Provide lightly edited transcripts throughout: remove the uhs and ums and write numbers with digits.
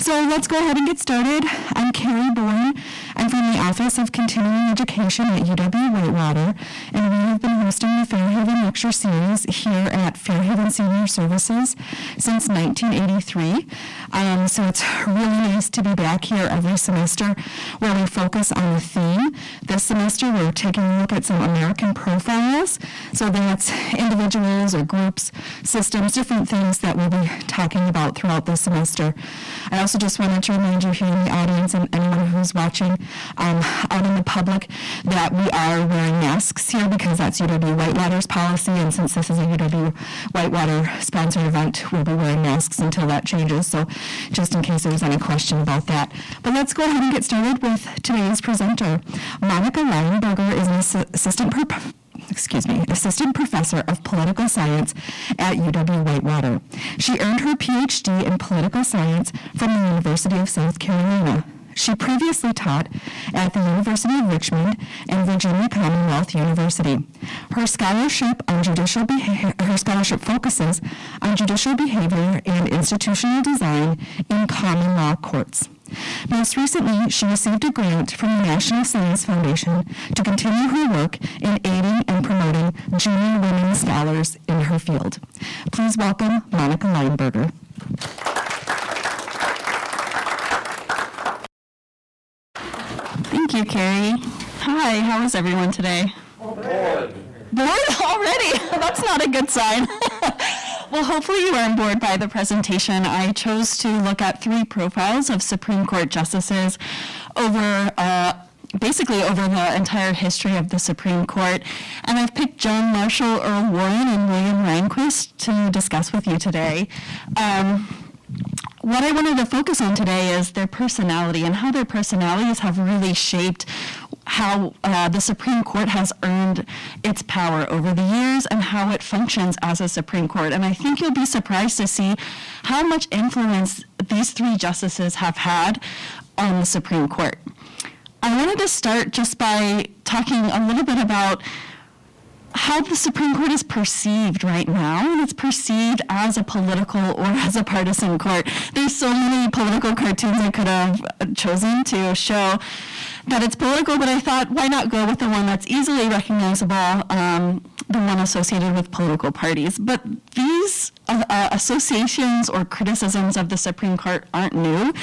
So let's go ahead and get started. I'm Carrie Bourne. I'm from the Office of Continuing Education at UW-Whitewater, and we have been hosting the Fairhaven Lecture Series here at Fairhaven Senior Services since 1983. So it's really nice to be back here every semester where we focus on a theme. This semester we're taking a look at some American profiles. So that's individuals or groups, systems, different things that we'll be talking about throughout the semester. I also just wanted to remind you here in the audience and anyone who's watching out in the public that we are wearing masks here because that's UW-Whitewater's policy, and since this is a UW-Whitewater sponsored event, we'll be wearing masks until that changes, so just in case there's any question about that. But let's go ahead and get started with today's presenter. Monica Lionberger is an assistant professor of political science at UW-Whitewater. She earned her PhD in political science from the University of South Carolina. She previously taught at the University of Richmond and Virginia Commonwealth University. Her scholarship focuses on judicial behavior and institutional design in common law courts. Most recently, she received a grant from the National Science Foundation to continue her work in aiding and promoting junior women scholars in her field. Please welcome Monica Lionberger. Thank you, Carrie. Hi, how is everyone today? Bored. Bored already? That's not a good sign. Well, hopefully you weren't bored by the presentation. I chose to look at 3 profiles of Supreme Court justices basically over the entire history of the Supreme Court. And I've picked John Marshall, Earl Warren, and William Landquist to discuss with you today. What I wanted to focus on today is their personality and how their personalities have really shaped how the Supreme Court has earned its power over the years and how it functions as a Supreme Court. And I think you'll be surprised to see how much influence these 3 justices have had on the Supreme Court. I wanted to start just by talking a little bit about how the Supreme Court is perceived right now, and it's perceived as a political or as a partisan court. There's so many political cartoons I could have chosen to show that it's political, but I thought, why not go with the one that's easily recognizable, the one associated with political parties. But these associations or criticisms of the Supreme Court aren't new.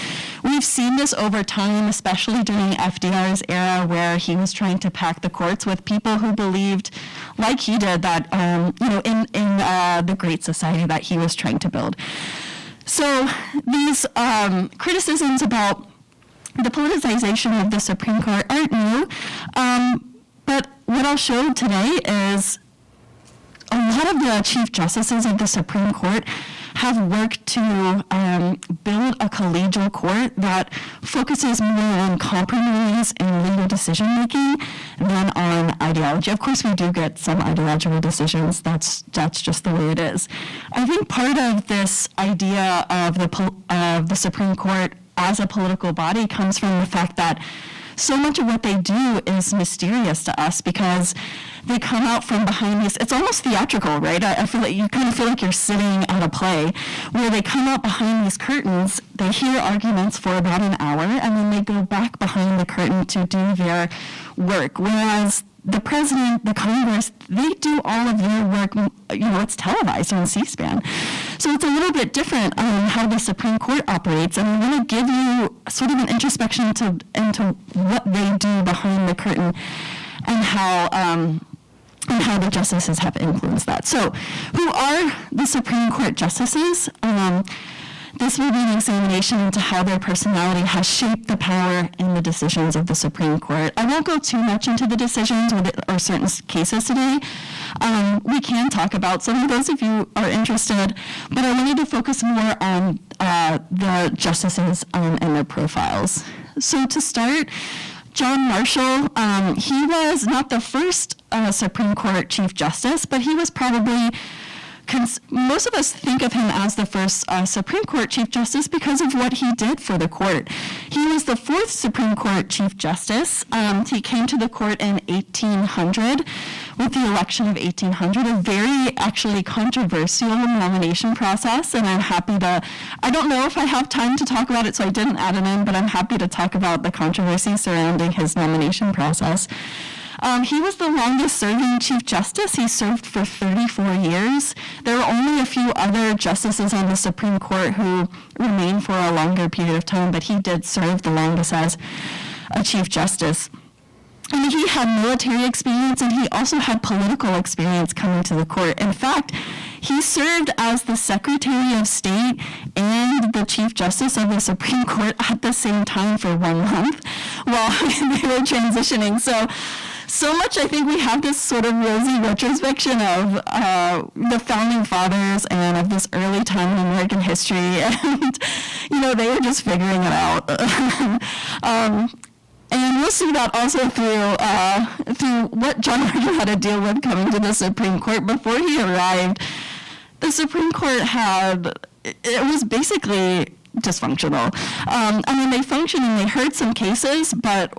We've seen this over time, especially during FDR's era, where he was trying to pack the courts with people who believed, like he did, that in the Great Society that he was trying to build. So these criticisms about the politicization of the Supreme Court aren't new, but what I'll show today is a lot of the Chief Justices of the Supreme Court have worked to build a collegial court that focuses more on compromise and legal decision-making than on ideology. Of course, we do get some ideological decisions. That's just the way it is. I think part of this idea of the Supreme Court as a political body comes from the fact that so much of what they do is mysterious to us because they come out from behind these, it's almost theatrical, right? I feel like you kind of feel like you're sitting at a play where they come out behind these curtains, they hear arguments for about an hour, and then they go back behind the curtain to do their work. Whereas the president, the Congress, they do all of their work, it's televised on C-SPAN. So it's a little bit different on how the Supreme Court operates, and I want to give you sort of an introspection into what they do behind the curtain and how the justices have influenced that. So who are the Supreme Court justices? This will be an examination into how their personality has shaped the power and the decisions of the Supreme Court. I won't go too much into the decisions or certain cases today. We can talk about some of those if you are interested, but I wanted to focus more on the justices and their profiles. So to start, John Marshall, he was not the first Supreme Court Chief Justice, but he was probably most of us think of him as the first Supreme Court Chief Justice because of what he did for the court. He was the 4th Supreme Court Chief Justice. He came to the court in 1800 with the election of 1800, a very actually controversial nomination process, and I'm happy to, I don't know if I have time to talk about it, so I didn't add it in, but I'm happy to talk about the controversy surrounding his nomination process. He was the longest serving Chief Justice. He served for 34 years. There were only a few other justices on the Supreme Court who remained for a longer period of time, but he did serve the longest as a Chief Justice. And he had military experience, and he also had political experience coming to the court. In fact, he served as the Secretary of State and the Chief Justice of the Supreme Court at the same time for 1 month while they were transitioning. So much, I think we have this sort of rosy retrospection of the founding fathers and of this early time in American history, and they were just figuring it out. And we'll see that also through what John Marshall had to deal with coming to the Supreme Court. Before he arrived, the Supreme Court it was basically dysfunctional. They functioned and they heard some cases, but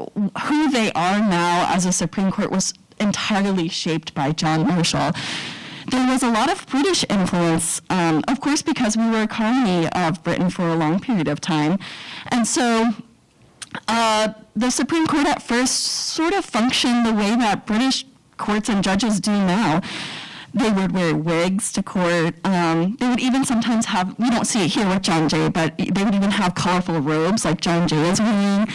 who they are now as a Supreme Court was entirely shaped by John Marshall. There was a lot of British influence, of course, because we were a colony of Britain for a long period of time. And so the Supreme Court at first sort of functioned the way that British courts and judges do now. They would wear wigs to court. They would even sometimes have, we don't see it here with John Jay, but they would even have colorful robes like John Jay is wearing.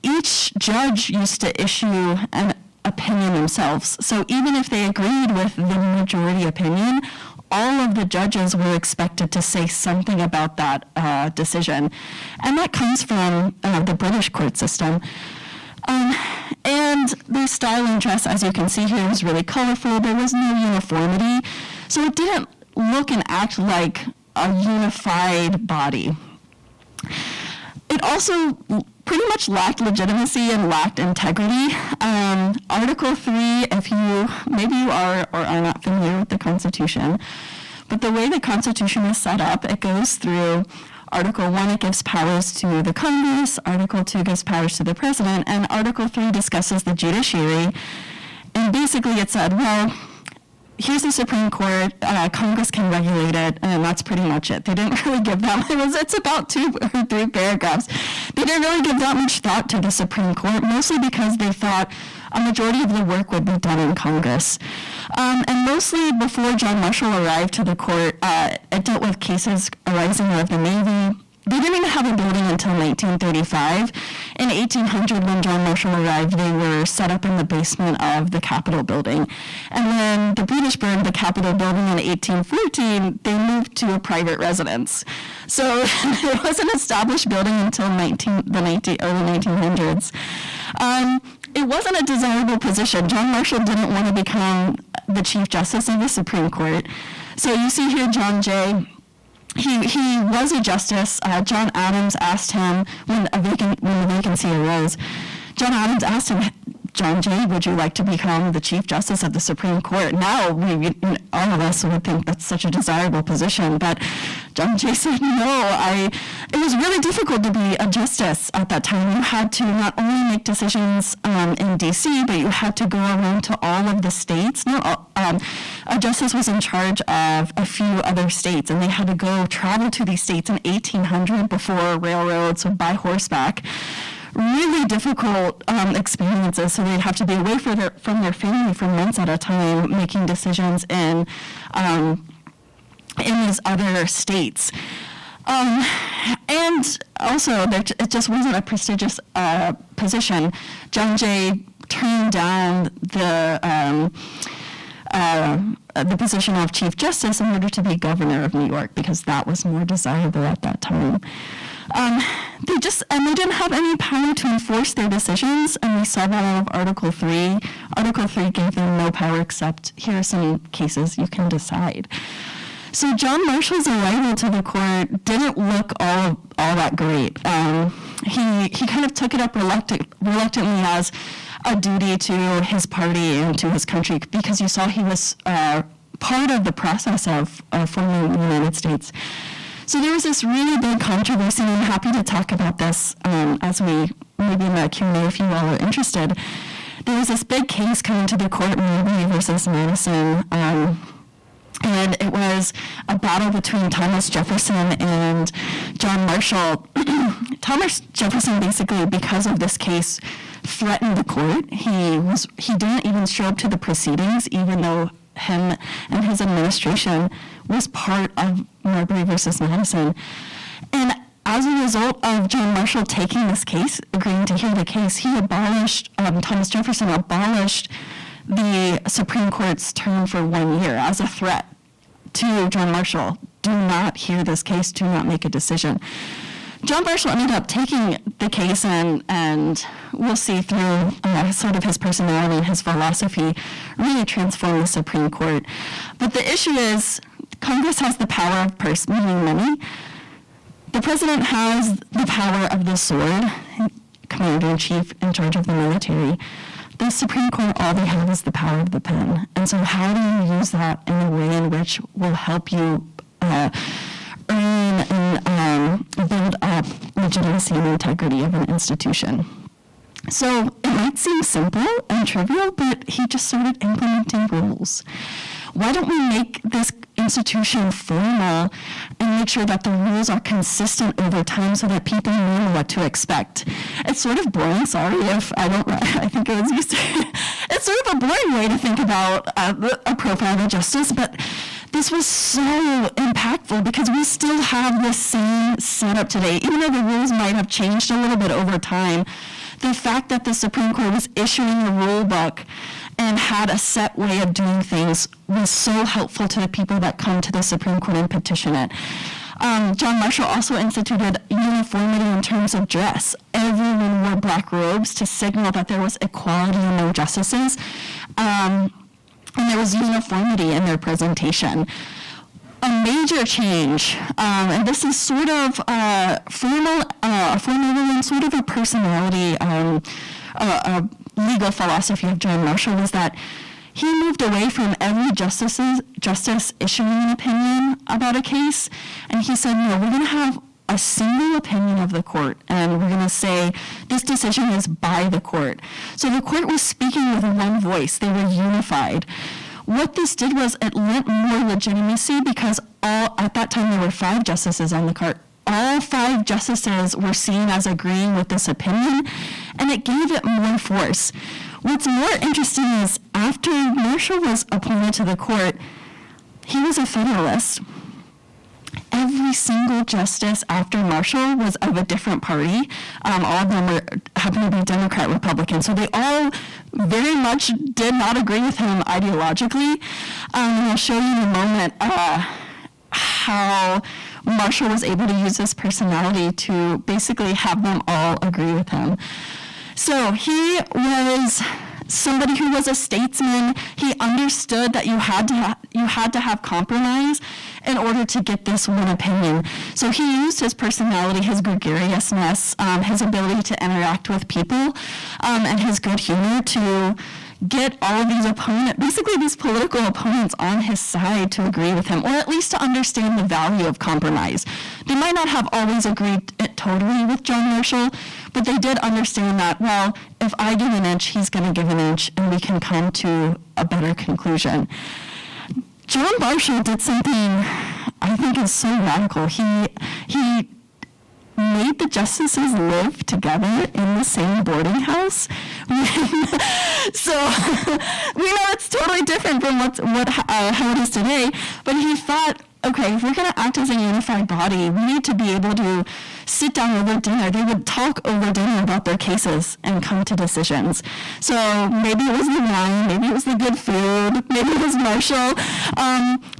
Each judge used to issue an opinion themselves. So even if they agreed with the majority opinion, all of the judges were expected to say something about that decision. And that comes from the British court system. And their style and dress, as you can see here, was really colorful. There was no uniformity. So it didn't look and act like a unified body. It also pretty much lacked legitimacy and lacked integrity. Article 3, if maybe you are or are not familiar with the Constitution, but the way the Constitution is set up, it goes through Article 1, it gives powers to the Congress, Article 2 gives powers to the President, and Article 3 discusses the judiciary. And basically it said, well, here's the Supreme Court, Congress can regulate it, and that's pretty much it. They didn't really give that, it's about 2 or 3 paragraphs. They didn't really give that much thought to the Supreme Court, mostly because they thought a majority of the work would be done in Congress. And mostly before John Marshall arrived to the court, it dealt with cases arising out of the Navy. They didn't even have a building until 1935. In 1800, when John Marshall arrived, they were set up in the basement of the Capitol building. And when the British burned the Capitol building in 1814, they moved to a private residence. So it was an established building until early 1900s. It wasn't a desirable position. John Marshall didn't want to become the Chief Justice of the Supreme Court. So you see here John Jay. He was a justice. John Adams asked him when the vacancy arose. John Adams asked him, John Jay, would you like to become the Chief Justice of the Supreme Court? Now, all of us would think that's such a desirable position, but John Jay said no. It was really difficult to be a justice at that time. You had to not only make decisions in D.C., but you had to go around to all of the states. A justice was in charge of a few other states, and they had to travel to these states in 1800 before railroads, so by horseback. Really difficult experiences, so they'd have to be away from their family for months at a time, making decisions in these other states. And also, it just wasn't a prestigious position. John Jay turned down the position of Chief Justice in order to be governor of New York, because that was more desirable at that time. They didn't have any power to enforce their decisions, and we saw that out of Article 3. Article 3 gave them no power except, here are some cases you can decide. So John Marshall's arrival to the court didn't look all that great. He kind of took it up reluctantly as a duty to his party and to his country, because you saw he was part of the process of forming the United States. So there was this really big controversy, and I'm happy to talk about this as we, maybe in the Q&A if you all are interested. there was this big case coming to the court, Marbury versus Madison, and it was a battle between Thomas Jefferson and John Marshall. Thomas Jefferson basically, because of this case, threatened the court. He didn't even show up to the proceedings, even though him and his administration was part of Marbury versus Madison. And as a result of John Marshall taking this case, agreeing to hear the case, Thomas Jefferson abolished the Supreme Court's term for 1 year as a threat to John Marshall. Do not hear this case, do not make a decision. John Marshall ended up taking the case, and we'll see through sort of his personality and his philosophy, really transformed the Supreme Court. But the issue is, Congress has the power of purse, meaning money. The president has the power of the sword, commander-in-chief in charge of the military. The Supreme Court, all they have is the power of the pen. And so how do you use that in a way in which will help you earn and build up legitimacy and integrity of an institution? So it might seem simple and trivial, but he just started implementing rules. Why don't we make this institution formal and make sure that the rules are consistent over time so that people know what to expect? It's sort of boring, sorry if I think it was used to. It's sort of a boring way to think about a profile of justice, but this was so impactful because we still have the same setup today. Even though the rules might have changed a little bit over time, the fact that the Supreme Court was issuing a rule book and had a set way of doing things was so helpful to the people that come to the Supreme Court and petition it. John Marshall also instituted uniformity in terms of dress. Everyone wore black robes to signal that there was equality among justices, and there was uniformity in their presentation. A major change, and this is sort of formal and sort of a personality, a legal philosophy of John Marshall, was that he moved away from every justice issuing an opinion about a case, and he said, no, we're going to have a single opinion of the court, and we're going to say this decision is by the court. So the court was speaking with one voice. They were unified. What this did was it lent more legitimacy because at that time there were 5 justices on the court. All 5 justices were seen as agreeing with this opinion, and it gave it more force. What's more interesting is after Marshall was appointed to the court, he was a Federalist. Every single justice after Marshall was of a different party. All of them happened to be Democrat, Republican. So they all very much did not agree with him ideologically. And I'll show you in a moment how Marshall was able to use his personality to basically have them all agree with him. So he was somebody who was a statesman. He understood that you had to have compromise in order to get this one opinion. So he used his personality, his gregariousness, his ability to interact with people, and his good humor to get all of these political opponents on his side to agree with him, or at least to understand the value of compromise. They might not have always agreed totally with John Marshall, but they did understand that, well, if I give an inch, he's going to give an inch, and we can come to a better conclusion. John Marshall did something I think is so radical. He made the justices live together in the same boarding house. So we know it's totally different from how it is today, but he thought, okay, if we're going to act as a unified body, we need to be able to sit down over dinner. They would talk over dinner about their cases and come to decisions. So maybe it was the wine, maybe it was the good food, maybe it was Marshall,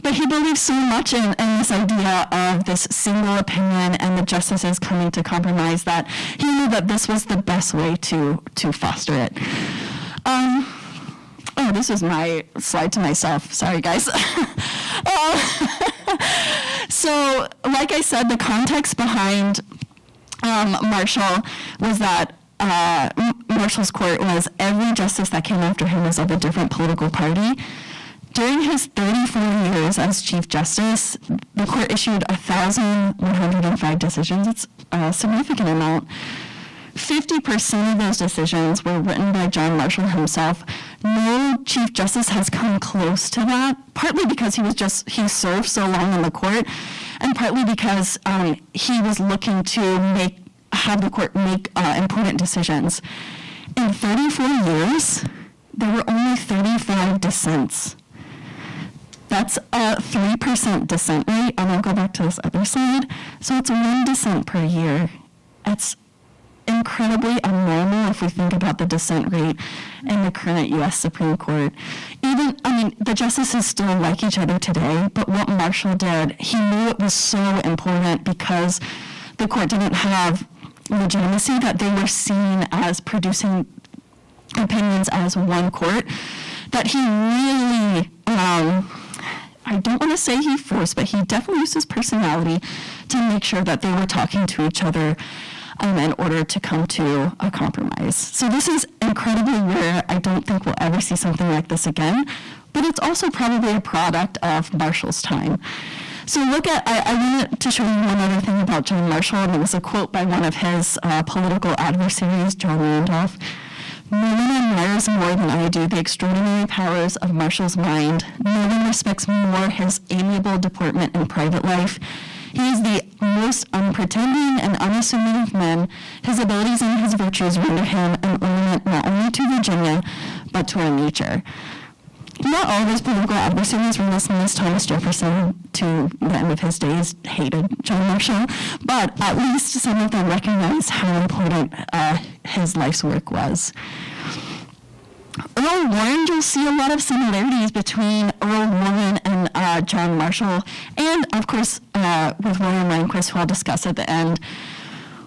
but he believed so much in this idea of this single opinion and the justices coming to compromise that he knew that this was the best way to foster it. This is my slide to myself. Sorry, guys. So, like I said, the context behind Marshall was that Marshall's court was every justice that came after him was of a different political party. During his 34 years as Chief Justice, the court issued 1,105 decisions. It's a significant amount. 50% of those decisions were written by John Marshall himself. No Chief Justice has come close to that, partly because he served so long in the court, and partly because he was looking to have the court make important decisions. In 34 years, there were only 35 dissents. That's a 3% dissent rate, and I'll go back to this other slide. So it's 1 dissent per year. It's incredibly abnormal if we think about the dissent rate in the current U.S. Supreme Court. The justices still like each other today, but what Marshall did, he knew it was so important because the court didn't have legitimacy, that they were seen as producing opinions as one court, that he really, I don't want to say he forced, but he definitely used his personality to make sure that they were talking to each other in order to come to a compromise. So this is incredibly rare. I don't think we'll ever see something like this again, but it's also probably a product of Marshall's time. So I wanted to show you one other thing about John Marshall, and it was a quote by one of his political adversaries, John Randolph. "No one admires more than I do the extraordinary powers of Marshall's mind. No one respects more his amiable deportment in private life. He is the most unpretending and unassuming of men. His abilities and his virtues render him an ornament not only to Virginia, but to our nature." Not all of his political adversaries were listening as Thomas Jefferson, to the end of his days, hated John Marshall, but at least some of them recognized how important his life's work was. Earl Warren, you'll see a lot of similarities between Earl Warren and John Marshall, and of course with William Landquist, who I'll discuss at the end.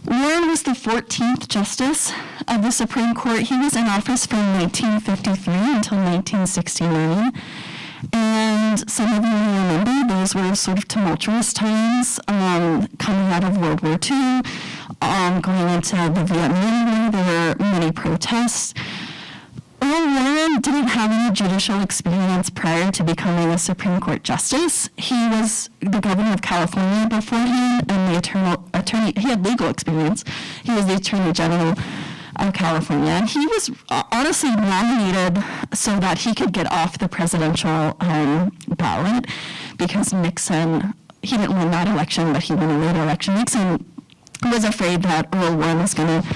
Warren was the 14th Justice of the Supreme Court. He was in office from 1953 until 1969. And some of you may remember those were sort of tumultuous times coming out of World War II, going into the Vietnam War. There were many protests. Earl Warren didn't have any judicial experience prior to becoming a Supreme Court justice. He was the governor of California beforehand, and he had legal experience. He was the Attorney General of California. And he was honestly nominated so that he could get off the presidential ballot, because Nixon, he didn't win that election, but he won a later election. Nixon was afraid that Earl Warren was going to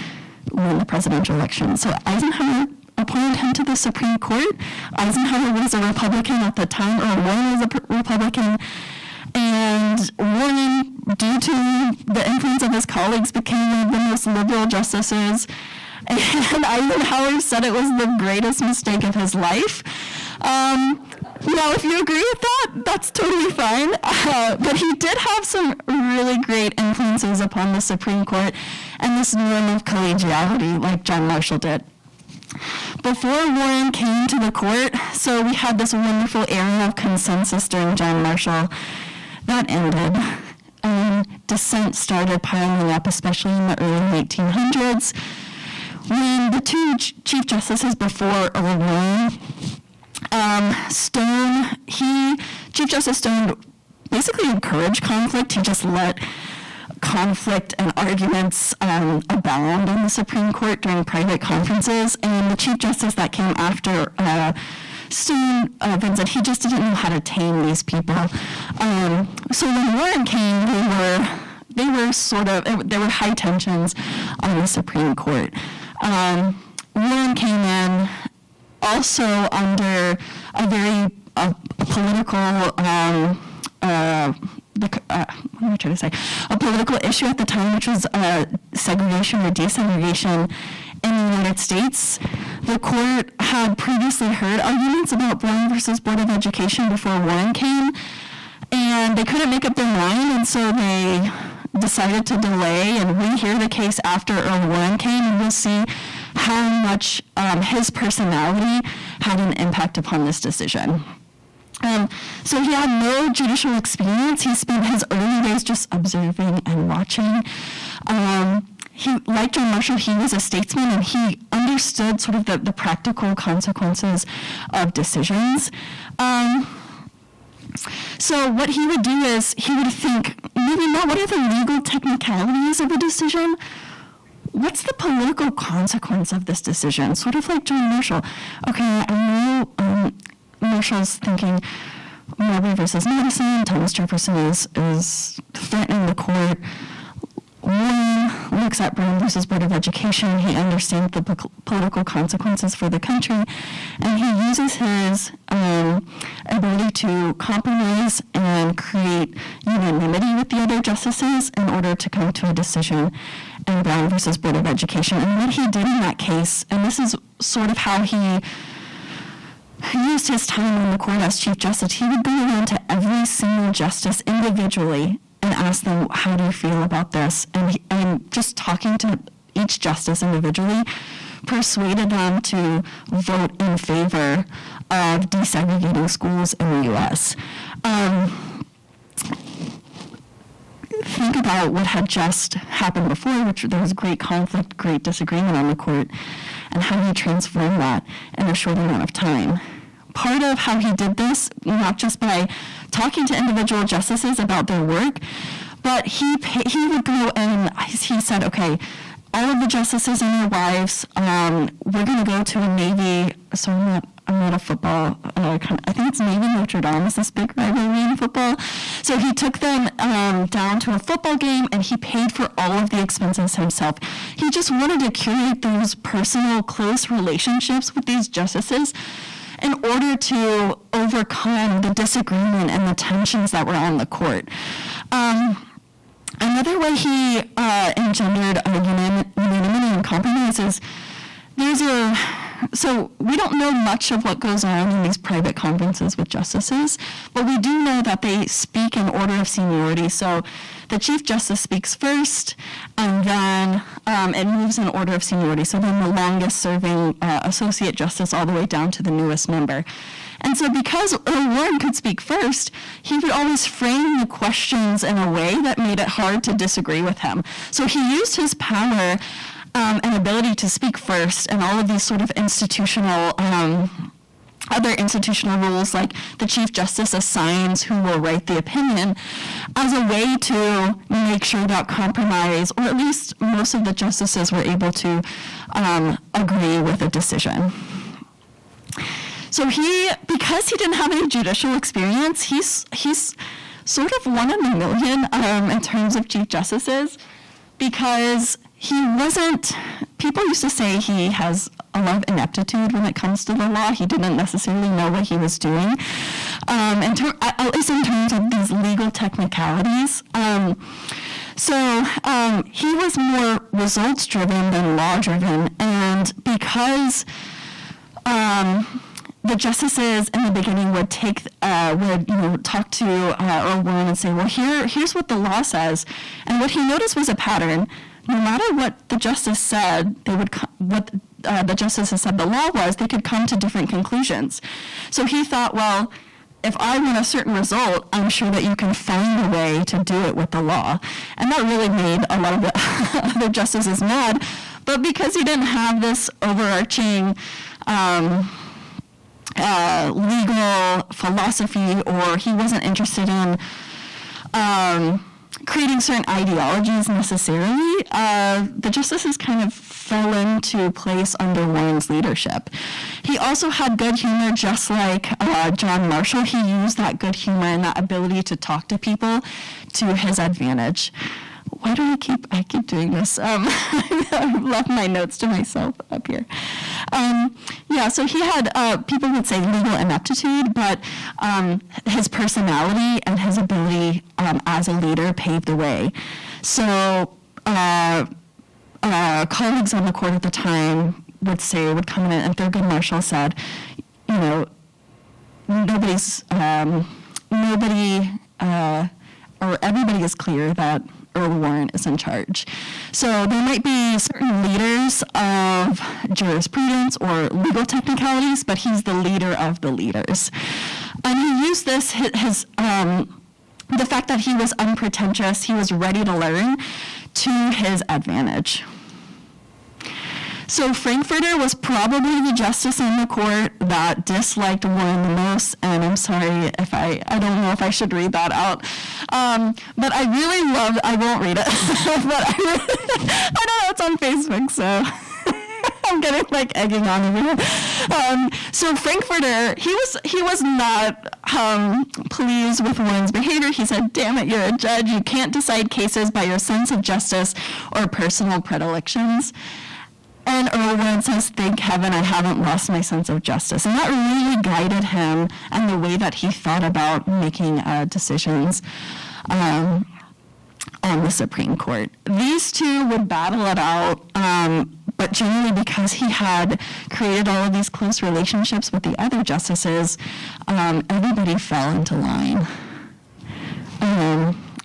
win the presidential election. So Eisenhower appointed him to the Supreme Court. Eisenhower was a Republican at the time. Earl Warren was a Republican. And Warren, due to the influence of his colleagues, became one of the most liberal justices. And Eisenhower said it was the greatest mistake of his life. If you agree with that, that's totally fine. But he did have some really great influences upon the Supreme Court and this norm of collegiality, like John Marshall did. Before Warren came to the court, so we had this wonderful era of consensus during John Marshall. That ended. Dissent started piling up, especially in the early 1800s. When the two Chief Justices before Earl Warren, Chief Justice Stone basically encouraged conflict. He just let conflict and arguments abound in the Supreme Court during private conferences, and the Chief Justice that came after Stone said he just didn't know how to tame these people. So when Warren came, there were high tensions on the Supreme Court. Warren came in also under a very political a political issue at the time, which was segregation or desegregation in the United States. The court had previously heard arguments about Brown versus Board of Education before Warren came, and they couldn't make up their mind, and so they decided to delay and rehear the case after Earl Warren came, and we'll see how much his personality had an impact upon this decision. So he had no judicial experience. He spent his early days just observing and watching. Like John Marshall, he was a statesman, and he understood sort of the practical consequences of decisions. So what he would do is he would think, maybe not what are the legal technicalities of a decision, what's the political consequence of this decision? Sort of like John Marshall. Okay, I know Marshall's thinking Marbury versus Madison, Thomas Jefferson is threatening the court. Warren looks at Brown versus Board of Education. He understands the political consequences for the country, and he uses his ability to compromise and create unanimity with the other justices in order to come to a decision in Brown versus Board of Education. And what he did in that case, and this is sort of how he used his time on the court as Chief Justice, he would go around to every single justice individually and ask them, how do you feel about this? And just talking to each justice individually persuaded them to vote in favor of desegregating schools in the U.S. Think about what had just happened before, which there was great conflict, great disagreement on the court, and how he transformed that in a short amount of time. Part of how he did this, not just by talking to individual justices about their work, but he would go and he said, okay, all of the justices and their wives, we're going to go to a Navy, so I'm not a football, I think it's Navy Notre Dame is this big rivalry in football. So he took them down to a football game, and he paid for all of the expenses himself. He just wanted to curate those personal, close relationships with these justices in order to overcome the disagreement and the tensions that were on the court. Another way he engendered unanimity and compromise is so we don't know much of what goes on in these private conferences with justices, but we do know that they speak in order of seniority. So the Chief Justice speaks first, and then it moves in order of seniority. So then the longest serving Associate Justice all the way down to the newest member. And so because Earl Warren could speak first, he would always frame the questions in a way that made it hard to disagree with him. So he used his power and ability to speak first, and all of these sort of institutional, other institutional rules, like the Chief Justice assigns who will write the opinion, as a way to make sure that compromise, or at least most of the justices were able to agree with a decision. So because he didn't have any judicial experience, he's sort of one in a million in terms of Chief Justices, because people used to say he has a lot of ineptitude when it comes to the law. He didn't necessarily know what he was doing, at least in terms of these legal technicalities. So he was more results-driven than law-driven, and because the justices in the beginning would talk to Earl Warren and say, well, here's what the law says, and what he noticed was a pattern. No matter what the justice said, the justices said the law was, they could come to different conclusions. So he thought, well, if I want a certain result, I'm sure that you can find a way to do it with the law. And that really made a lot of the other justices mad. But because he didn't have this overarching legal philosophy, or he wasn't interested in creating certain ideologies necessarily, the justices kind of fell into place under Warren's leadership. He also had good humor, just like John Marshall. He used that good humor and that ability to talk to people to his advantage. Why do I keep doing this? I've left my notes to myself up here. So he had, people would say legal ineptitude, but his personality and his ability as a leader paved the way. So colleagues on the court at the time would come in, and Thurgood Marshall said, everybody is clear that Earl Warren is in charge. So there might be certain leaders of jurisprudence or legal technicalities, but he's the leader of the leaders. And he used this, the fact that he was unpretentious, he was ready to learn, to his advantage. So Frankfurter was probably the justice on the court that disliked Warren the most, and I'm sorry if I don't know if I should read that out. But I really loved, I won't read it, but I don't know, it's on Facebook, so I'm getting like egging on over here. So Frankfurter, he was not pleased with Warren's behavior. He said, "Damn it, you're a judge. You can't decide cases by your sense of justice or personal predilections." And Earl Warren says, "Thank heaven I haven't lost my sense of justice." And that really guided him and the way that he thought about making decisions on the Supreme Court. These two would battle it out, but generally because he had created all of these close relationships with the other justices, everybody fell into line.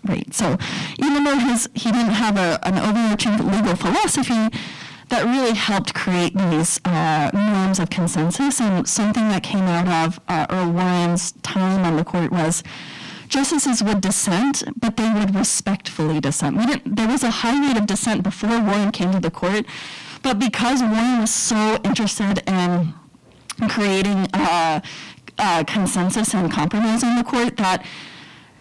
Right, so even though he didn't have an overarching legal philosophy, that really helped create these norms of consensus. And something that came out of Earl Warren's time on the court was justices would dissent, but they would respectfully dissent. There was a high rate of dissent before Warren came to the court, but because Warren was so interested in creating consensus and compromise in the court, that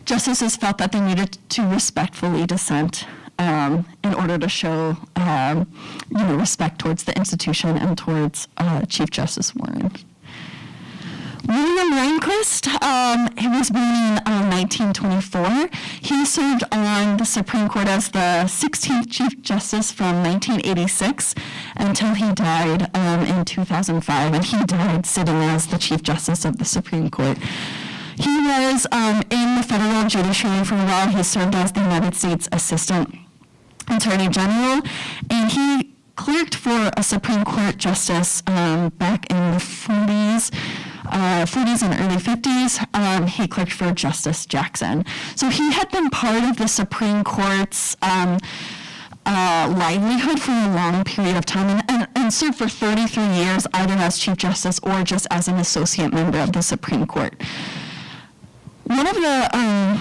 justices felt that they needed to respectfully dissent in order to show respect towards the institution and towards Chief Justice Warren. William Landquist, he was born in 1924. He served on the Supreme Court as the 16th Chief Justice from 1986 until he died in 2005, and he died sitting as the Chief Justice of the Supreme Court. He was in the federal judiciary for a while. He served as the United States Assistant Attorney General, and he clerked for a Supreme Court justice back in the 40s and early 50s. He clerked for Justice Jackson. So he had been part of the Supreme Court's livelihood for a long period of time and served for 33 years either as Chief Justice or just as an associate member of the Supreme Court. One of the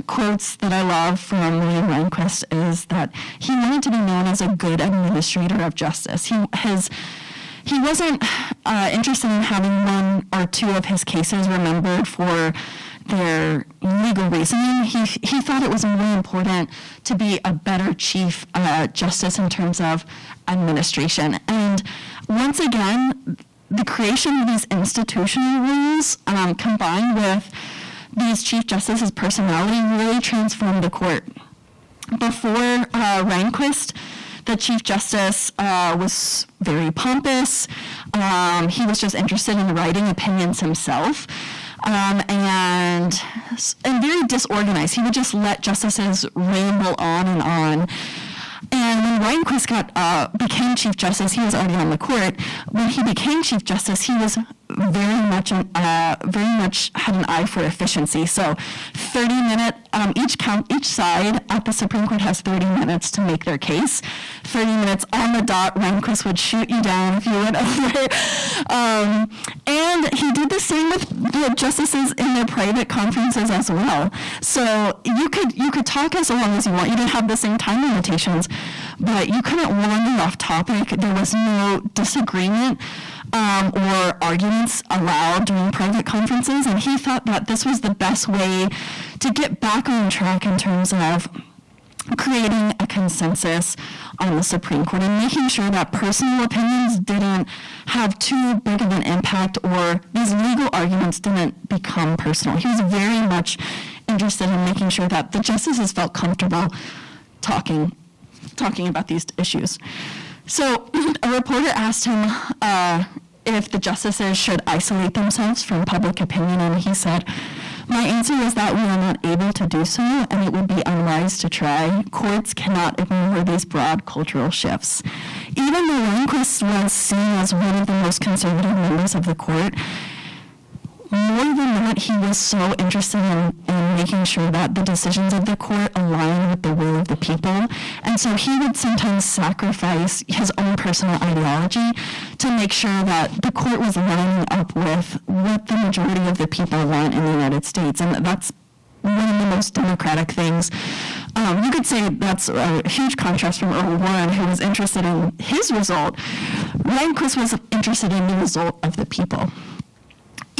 quotes that I love from William Landquist is that he wanted to be known as a good administrator of justice. He wasn't interested in having one or two of his cases remembered for their legal reasoning. He thought it was really important to be a better Chief Justice in terms of administration. And once again, the creation of these institutional rules combined with these Chief Justices' personality really transformed the court. Before Rehnquist, the Chief Justice was very pompous. He was just interested in writing opinions himself, and very disorganized. He would just let justices ramble on and on. And when Rehnquist became Chief Justice, he was already on the court. When he became Chief Justice, he was very much had an eye for efficiency. So 30-minute, each side at the Supreme Court has 30 minutes to make their case. 30 minutes on the dot, Rehnquist would shoot you down if you went over. And he did the same with the justices in their private conferences as well. So you could talk as long as you want. You didn't have the same time limitations, but you couldn't wander off topic. There was no disagreement or arguments allowed during private conferences, and he thought that this was the best way to get back on track in terms of creating a consensus on the Supreme Court and making sure that personal opinions didn't have too big of an impact or these legal arguments didn't become personal. He was very much interested in making sure that the justices felt comfortable talking about these issues. So a reporter asked him if the justices should isolate themselves from public opinion, and he said, "My answer is that we are not able to do so, and it would be unwise to try. Courts cannot ignore these broad cultural shifts." Even though Landquist was seen as one of the most conservative members of the court, more than that, he was so interested in making sure that the decisions of the court align with the will of the people. And so he would sometimes sacrifice his own personal ideology to make sure that the court was lining up with what the majority of the people want in the United States. And that's one of the most democratic things. You could say that's a huge contrast from Earl Warren, who was interested in his result. Rehnquist was interested in the result of the people.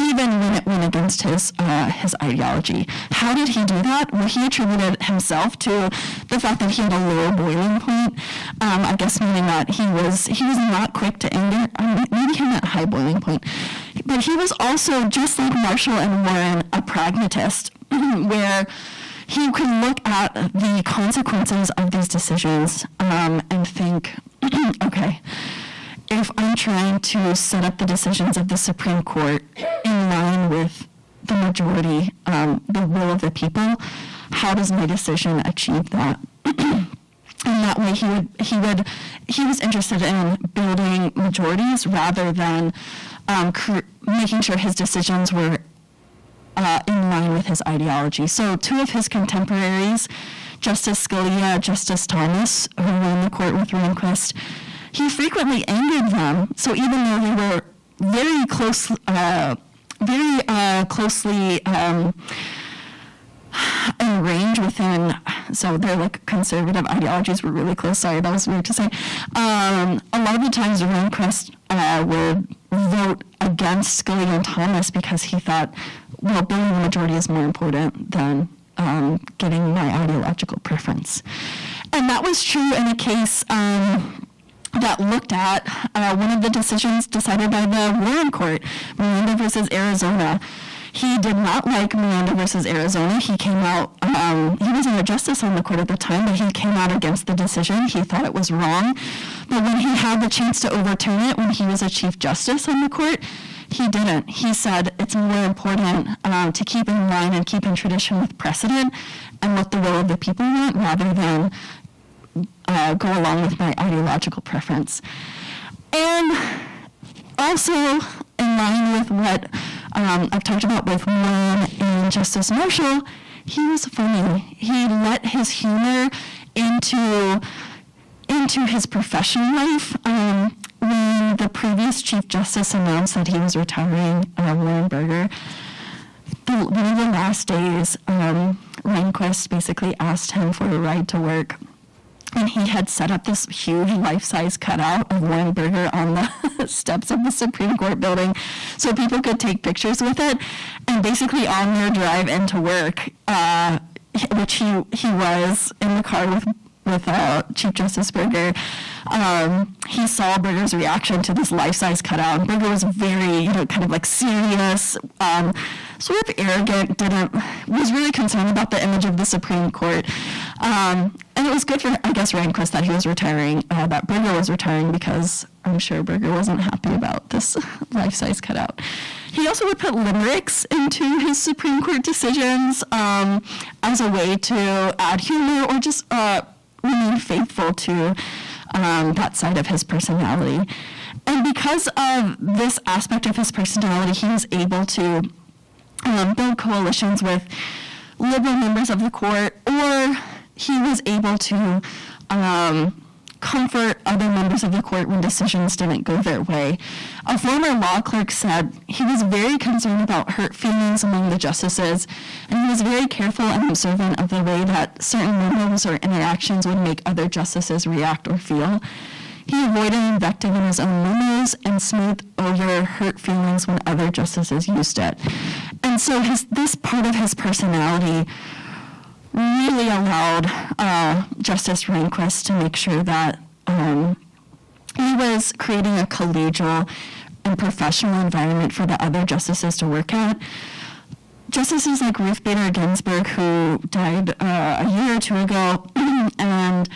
even when it went against his ideology. How did he do that? Well, he attributed himself to the fact that he had a low boiling point. I guess meaning that he was not quick to anger. Maybe he meant high boiling point. But he was also, just like Marshall and Warren, a pragmatist, where he could look at the consequences of these decisions and think, okay, if I'm trying to set up the decisions of the Supreme Court in line with the majority, the will of the people, how does my decision achieve that? And that way he was interested in building majorities rather than making sure his decisions were in line with his ideology. So two of his contemporaries, Justice Scalia, Justice Thomas, who ran the court with Landquist, he frequently angered them. So even though they were very closely in range within, so their like conservative ideologies were really close. Sorry, that was weird to say. A lot of the times Landquist would vote against Scalia and Thomas because he thought, well, building a majority is more important than getting my ideological preference. And that was true in a case that looked at one of the decisions decided by the Warren Court, Miranda versus Arizona. He did not like Miranda versus Arizona. He came out, he wasn't a justice on the court at the time, but he came out against the decision. He thought it was wrong. But when he had the chance to overturn it when he was a chief justice on the court, he didn't. He said it's more important to keep in line and keep in tradition with precedent and what the will of the people want rather than go along with my ideological preference. And also, in line with what I've talked about with Warren and Justice Marshall, he was funny. He let his humor into his professional life. When the previous Chief Justice announced that he was retiring, Lionberger, one of the last days, Landquist basically asked him for a ride to work. And he had set up this huge life-size cutout of Weinberger on the steps of the Supreme Court building so people could take pictures with it. And basically on their drive into work, which he was in the car with Chief Justice Berger, he saw Berger's reaction to this life-size cutout. And Berger was very, kind of like serious, sort of arrogant, was really concerned about the image of the Supreme Court. And it was good for, I guess, Landquist that he was retiring, that Berger was retiring, because I'm sure Berger wasn't happy about this life-size cutout. He also would put limericks into his Supreme Court decisions as a way to add humor or just remain faithful to that side of his personality. And because of this aspect of his personality, he was able to build coalitions with liberal members of the court, or he was able to comfort other members of the court when decisions didn't go their way. A former law clerk said he was very concerned about hurt feelings among the justices, and he was very careful and observant of the way that certain memos or interactions would make other justices react or feel. He avoided invective in his own memos and smoothed over hurt feelings when other justices used it. And so this part of his personality really allowed Justice Landquist to make sure that he was creating a collegial and professional environment for the other justices to work at. Justices like Ruth Bader Ginsburg, who died a year or two ago, and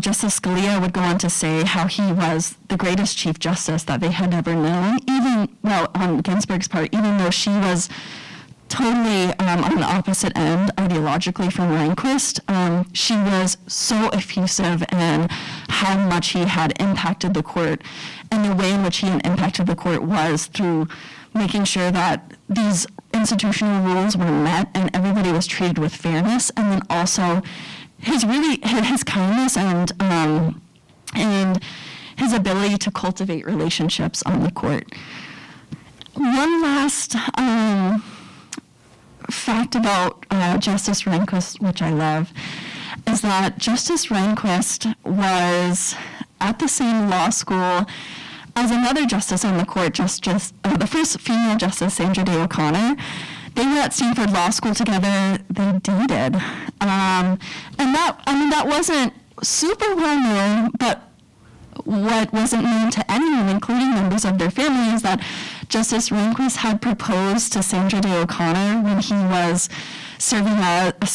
Justice Scalia would go on to say how he was the greatest Chief Justice that they had ever known, on Ginsburg's part, even though she was totally on the opposite end ideologically from Landquist. She was so effusive in how much he had impacted the court, and the way in which he had impacted the court was through making sure that these institutional rules were met and everybody was treated with fairness, and then also his kindness and his ability to cultivate relationships on the court. One last fact about Justice Landquist, which I love, is that Justice Landquist was at the same law school as another justice on the court, the first female justice, Sandra Day O'Connor, they were at Stanford Law School together. They dated, and that wasn't super well known, but what wasn't known to anyone, including members of their family, is that Justice Landquist had proposed to Sandra Day O'Connor when he was serving as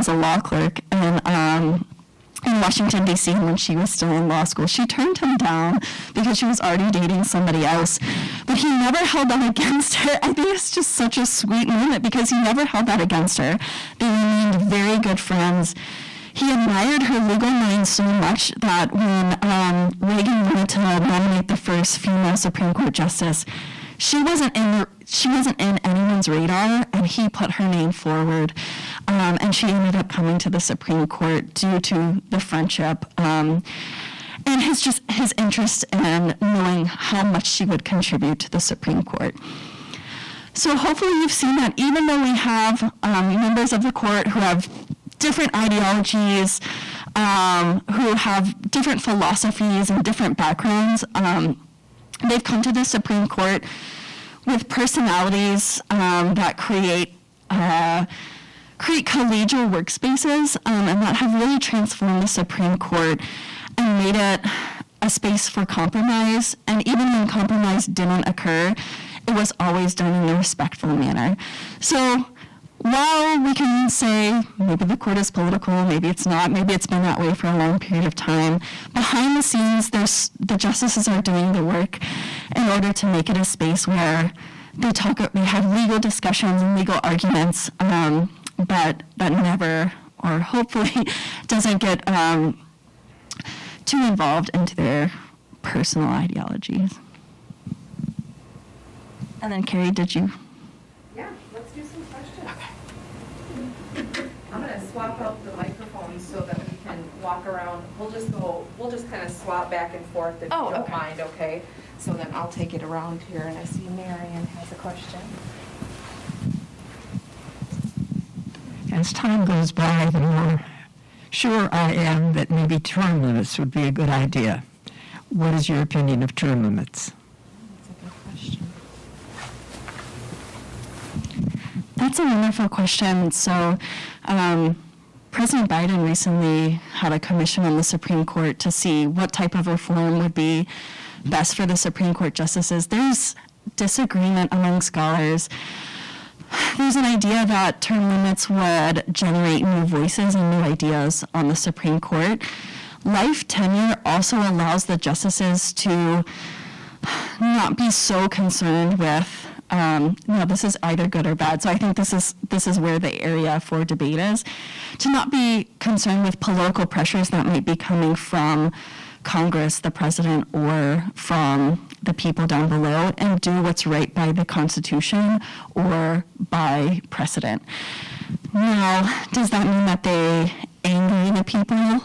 a law clerk in Washington, D.C., when she was still in law school. She turned him down because she was already dating somebody else, but he never held that against her. I think it's just such a sweet moment because he never held that against her. They remained very good friends. He admired her legal mind so much that when Reagan wanted to nominate the first female Supreme Court justice, she wasn't in anyone's radar, and he put her name forward, and she ended up coming to the Supreme Court due to the friendship and his interest in knowing how much she would contribute to the Supreme Court. So hopefully you've seen that even though we have members of the court who have different ideologies, who have different philosophies and different backgrounds, they've come to the Supreme Court with personalities that create collegial workspaces and that have really transformed the Supreme Court and made it a space for compromise. And even when compromise didn't occur, it was always done in a respectful manner. So while we can say maybe the court is political, maybe it's not, maybe it's been that way for a long period of time, behind the scenes, the justices are doing the work in order to make it a space where they have legal discussions and legal arguments, but that never, or hopefully doesn't get too involved into their personal ideologies. And then Carrie, did you? Yeah, let's do some questions. Okay. I'm going to swap out the microphones so that we can walk around. We'll just kind of swap back and forth if you don't mind, okay? So then I'll take it around here, and I see Marion has a question. As time goes by, the more sure I am that maybe term limits would be a good idea. What is your opinion of term limits? That's a good question. That's a wonderful question. So President Biden recently had a commission on the Supreme Court to see what type of reform would be best for the Supreme Court justices. There's disagreement among scholars. There's an idea that term limits would generate new voices and new ideas on the Supreme Court. Life tenure also allows the justices to not be so concerned with this is either good or bad. So I think this is where the area for debate is, to not be concerned with political pressures that might be coming from Congress, the president, or from the people down below, and do what's right by the Constitution or by precedent. Now, does that mean that they anger the people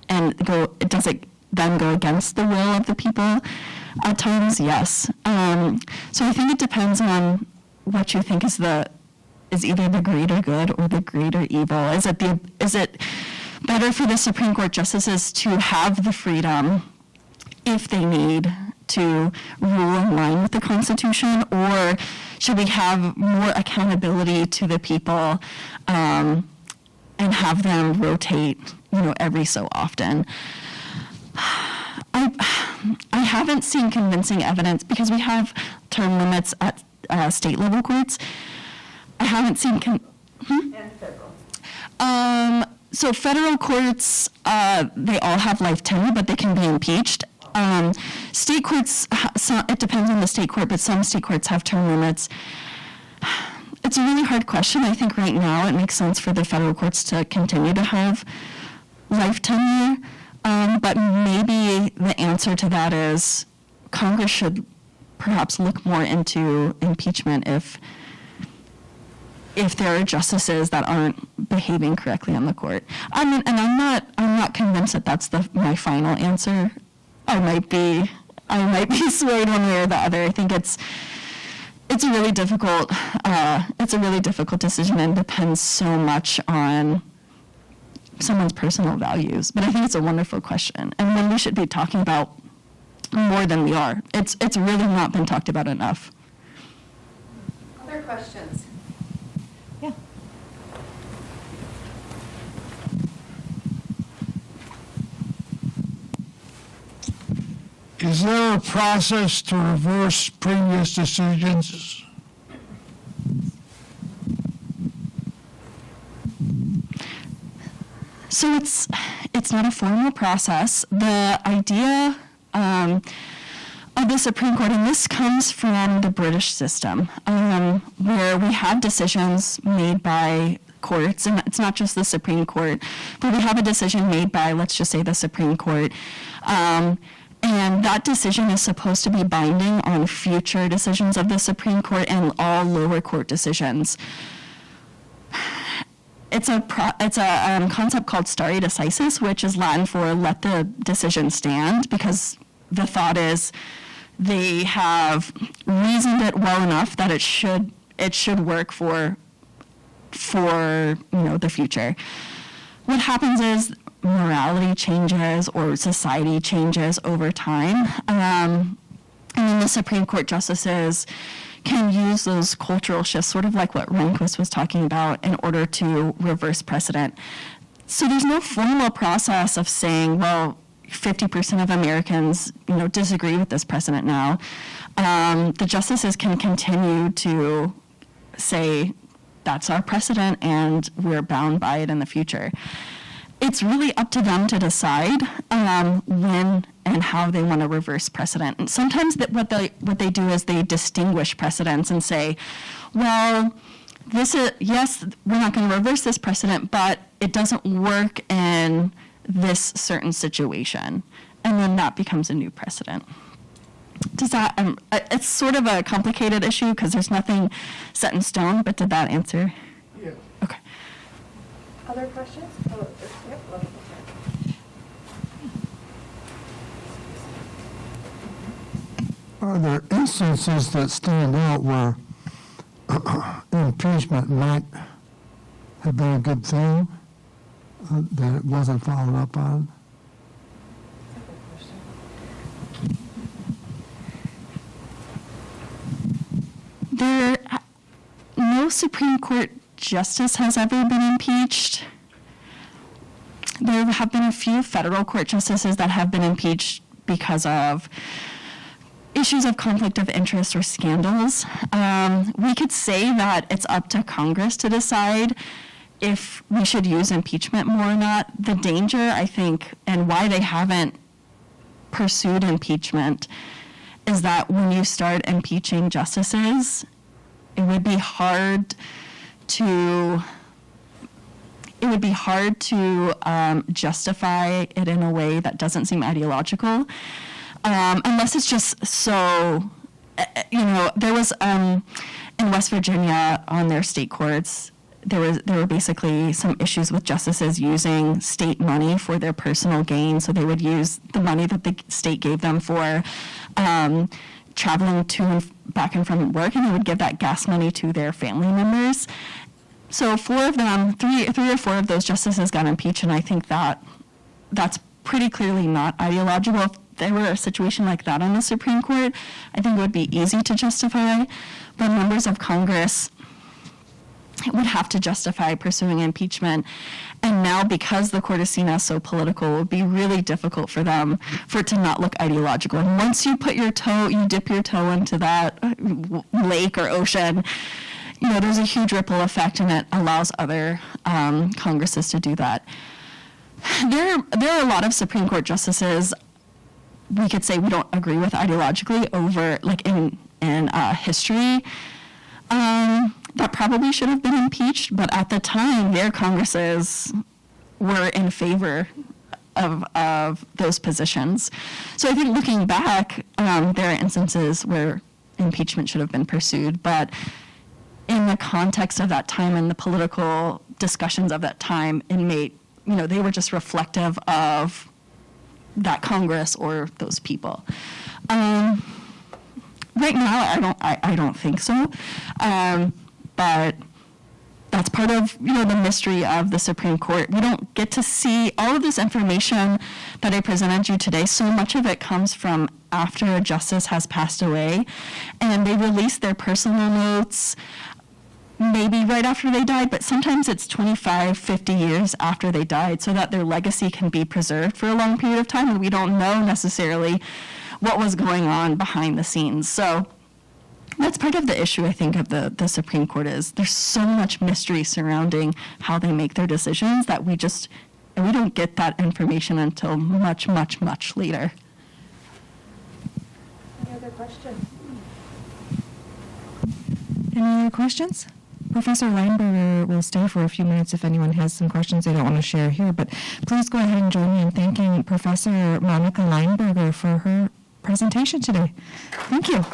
and does it then go against the will of the people? At times, yes. So I think it depends on what you think is either the greater good or the greater evil. Is it better for the Supreme Court justices to have the freedom, if they need, to rule in line with the Constitution, or should we have more accountability to the people and have them rotate, every so often? I haven't seen convincing evidence because we have term limits at state level courts. I haven't seen And federal. So federal courts, they all have life tenure, but they can be impeached. State courts, it depends on the state court, but some state courts have term limits. It's a really hard question. I think right now it makes sense for the federal courts to continue to have life tenure, but maybe the answer to that is Congress should perhaps look more into impeachment if there are justices that aren't behaving correctly on the court. And I'm not convinced that that's my final answer. I might be swayed one way or the other. I think it's a really difficult decision and depends so much on someone's personal values. But I think it's a wonderful question and one we should be talking about more than we are. It's really not been talked about enough. Other questions? Yeah. Is there a process to reverse previous decisions? So it's not a formal process. The idea of the Supreme Court, and this comes from the British system, where we have decisions made by courts, and it's not just the Supreme Court, but we have a decision made by, let's just say, the Supreme Court. And that decision is supposed to be binding on future decisions of the Supreme Court and all lower court decisions. It's a concept called stare decisis, which is Latin for let the decision stand, because the thought is they have reasoned it well enough that it should work for the future. What happens is morality changes or society changes over time, and then the Supreme Court justices can use those cultural shifts, sort of like what Landquist was talking about, in order to reverse precedent. So there's no formal process of saying, well, 50% of Americans, disagree with this precedent now. The justices can continue to say, that's our precedent, and we're bound by it in the future. It's really up to them to decide when and how they want to reverse precedent. And sometimes what they do is they distinguish precedents and say, well, yes, we're not going to reverse this precedent, but it doesn't work in this certain situation. And then that becomes a new precedent. Does that, it's sort of a complicated issue because there's nothing set in stone, but did that answer? Yeah. Okay. Other questions? Oh, yep, okay. Are there instances that stand out where impeachment might have been a good thing that it wasn't followed up on? No Supreme Court justice has ever been impeached. There have been a few federal court justices that have been impeached because of issues of conflict of interest or scandals. We could say that it's up to Congress to decide if we should use impeachment more or not. The danger, I think, and why they haven't pursued impeachment is that when you start impeaching justices, it would be hard to justify it in a way that doesn't seem ideological, unless it's just so, there was, in West Virginia on their state courts, there were basically some issues with justices using state money for their personal gain. So they would use the money that the state gave them for traveling to and back and from work, and they would give that gas money to their family members. So three or four of those justices got impeached, and I think that's pretty clearly not ideological. If there were a situation like that on the Supreme Court, I think it would be easy to justify, but members of Congress would have to justify pursuing impeachment. And now, because the court is seen as so political, it would be really difficult for it to not look ideological. And once you dip your toe into that lake or ocean, there's a huge ripple effect, and it allows other Congresses to do that. There are a lot of Supreme Court justices we could say we don't agree with ideologically over, like in history. That probably should have been impeached, but at the time, their Congresses were in favor of those positions. So I think looking back, there are instances where impeachment should have been pursued, but in the context of that time and the political discussions of that time, they were just reflective of that Congress or those people. Right now, I don't think so. But that's part of, the mystery of the Supreme Court. We don't get to see all of this information that I presented you today. So much of it comes from after a justice has passed away, and they release their personal notes maybe right after they died, but sometimes it's 25, 50 years after they died, so that their legacy can be preserved for a long period of time, and we don't know necessarily what was going on behind the scenes. So that's part of the issue, I think, of the Supreme Court is there's so much mystery surrounding how they make their decisions that we don't get that information until much, much, much later. Any other questions? Any other questions? Professor Lionberger will stay for a few minutes if anyone has some questions they don't want to share here, but please go ahead and join me in thanking Professor Monica Lionberger for her presentation today. Thank you.